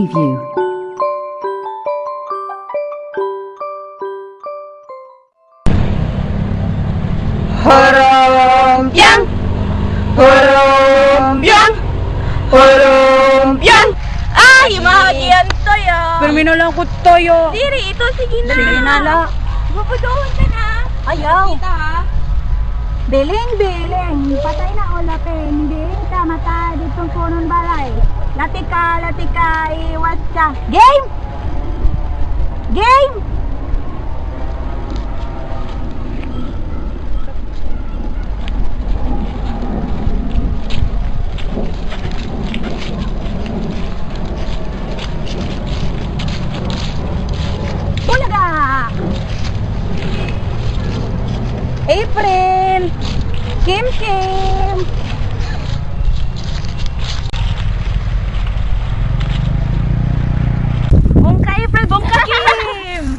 Preview. Horompiang! Horompiang! Horompiang! Ay, mahagian tayo! Permino lang ko toyo. Diri, ito, sige na. Sige na la. Bubudohan ka na. Ayaw. Kita ha. Beling, patay na o lapeng, beling ka mata ditong punon balay. Latika, iwas ka. Game! Game! Bulaga! April! Kim! Bongka, April, bongka, Kim!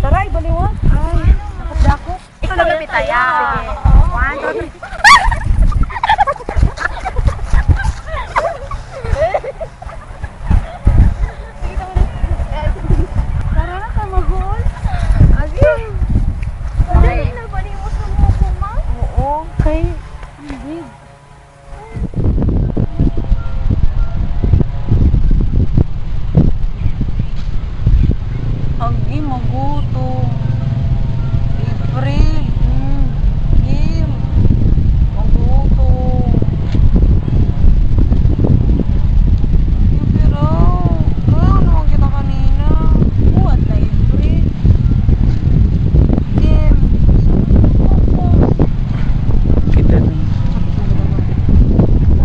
Taray, baliwa. Ay, nakapdako. Ito lang lapit tayo. One, two, three. Tara na ka mag-goal. Agim. Dali na ba ni mo sumuko, ma? Oo, kay big. Agi magutom. April. Kim. Magutom. Pero, kaya naman kita kanina. Buhat na April. Kim. Kita na.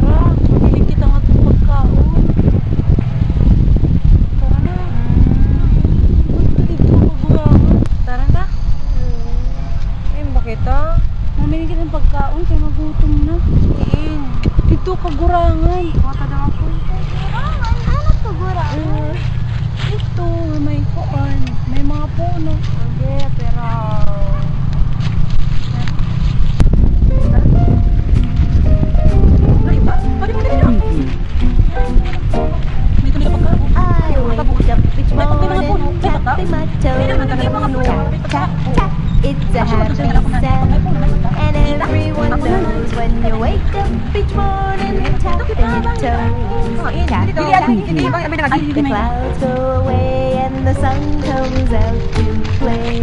Tara, pabili kita nga itong pagkaon. Tara na. Tara na. Ayun ba kita? Mamili kita ng pagkaon kaya magutom na. Iin. Dito kagurangan. Baka daw ako. Ano to gura? Ito, may kuan. May mga puno. Okay, pero... May tuloy ka pagkaon. I wake up each morning, tapping my toe. Tap, tap, it's a happy sound. And everyone knows when you wake up each morning, tapping your toes. Tap, tap, the clouds go away and the sun comes out to play.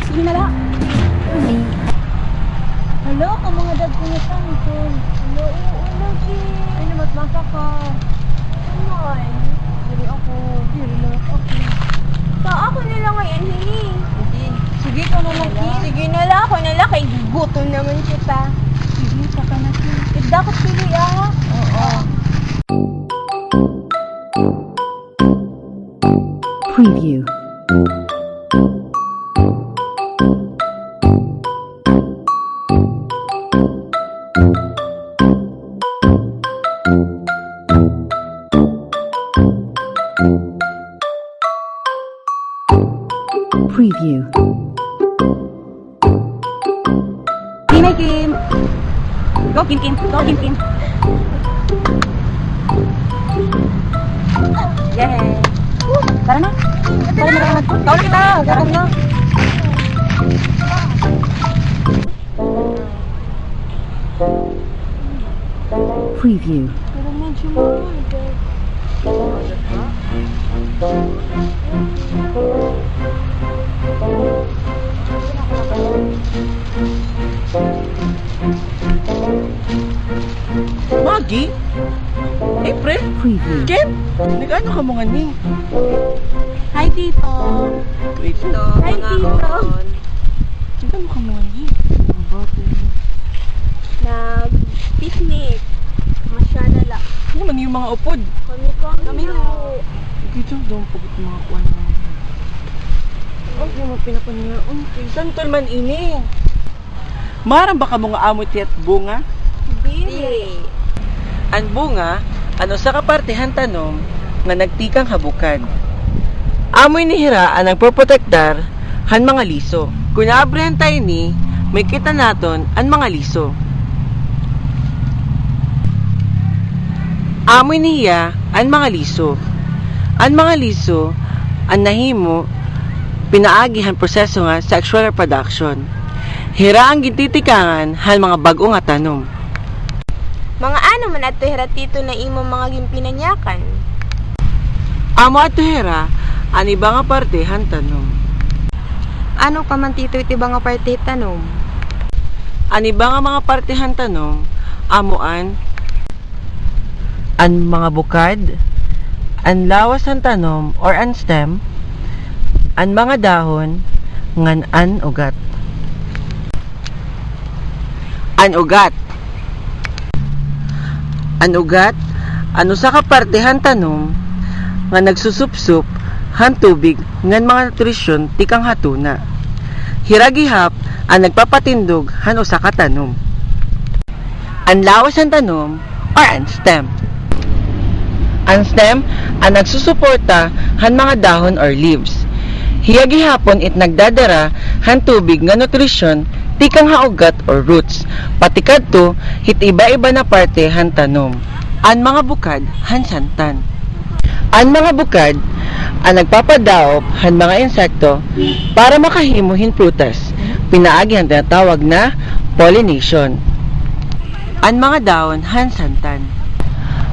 Sige na lang. Hello, ang mga dagko na tangkol. Hello, lagi. Ay, namatmata ka. Ay, Dili ako. Dili lang ako. So, ako na lang ngayon, hini. Hindi. Sige ka na lang. Sige na lang, ako na lang. Kay gutom naman kita. Sige, saka na siya. Idakot pili ah. Oo. Preview. Preview. Kim, Kim. Go, Kim. Go, Kim. Yeah. Tara na. Tara na. Tawag kita. Gutom na. Preview. Pero medyo mahal. Magi? April? Preview. Kim? Nag-ano ka mga ni? Hi, Tito. Ito. Hi, Tito. Nag-ano ka mga ni? Ang bago mo. Nag-picnic. Masyala lang. Ano man yung mga upod? Kami na. Dito, doon pagod mga kuwan na. Ang yung mga pinapaniyaon. Santol man ini. Marang baka mga amot at bunga? Dili. Ang bunga, ano sa kapartihan tanom, nga nagtikang habukan. Amoy ni Hira ang nagproprotektar han mga liso. Kung naabrihan tayo ni, may kita naton ang mga liso. Amoy niya ang mga liso. Ang mga liso, ang nahimo, pinaagihan proseso nga sexual reproduction. Hira ang gintitikangan han mga bago nga tanom. Mga ano man ato heratito na imo mga gimpinanyakan. Amo at hira, ang iba nga parte han tanom. Ano ka man tito iti ba nga parte tanom? Ang iba nga mga parte han tanom, amuan, ang mga bukad, ang lawas han tanom or ang stem, ang mga dahon, ngan an ugat. An ugat. An ugat, ano sa kapartehan tanom, nga nagsusupsup, han tubig, ngan mga nutrisyon, tikang hatuna. Hiragihap, ang nagpapatindog, han usa ka tanom. An lawas ang tanom, or an stem. Ang stem, ang nagsusuporta, han mga dahon or leaves. Hiyagihapon it nagdadara, han tubig, nga nutrisyon, tikang haugat or roots. Pati kadto hit iba-iba na parte han tanom. Ang mga bukad han santan. Ang mga bukad ang nagpapadaop han mga insekto para makahimuhin prutas. Pinaagi ang tinatawag na pollination. Ang mga dahon han santan.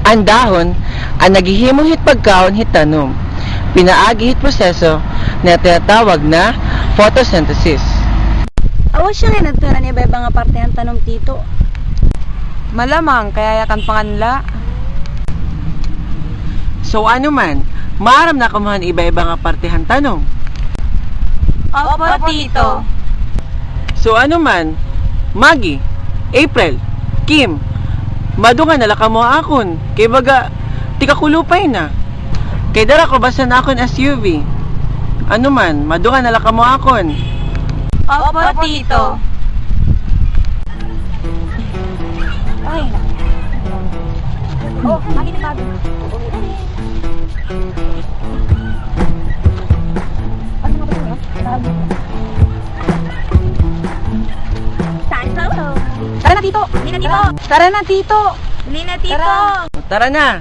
Ang dahon ang naghihimuhit pagkaon hit tanom. Pinaagi hit proseso na tinatawag na photosynthesis. Awas siya nga nagtura niya ba nga parte ang tanom tito? Malamang kaya yakan panganla. So ano man, maaram na kumuhan iba-iba nga parte han tanom. Opo, tito. So ano man, Maggie, April, Kim, madungan nala ka mo akon. Kay baga, tika kulupay na. Kay dara ko basta na akon SUV. Ano man, madungan nala ka mo akon. Opo, tito. Oh, lagi na tabi. Tara na, tito! Hindi na, tito. Tara na, tito! Hindi na, tito. Tara na,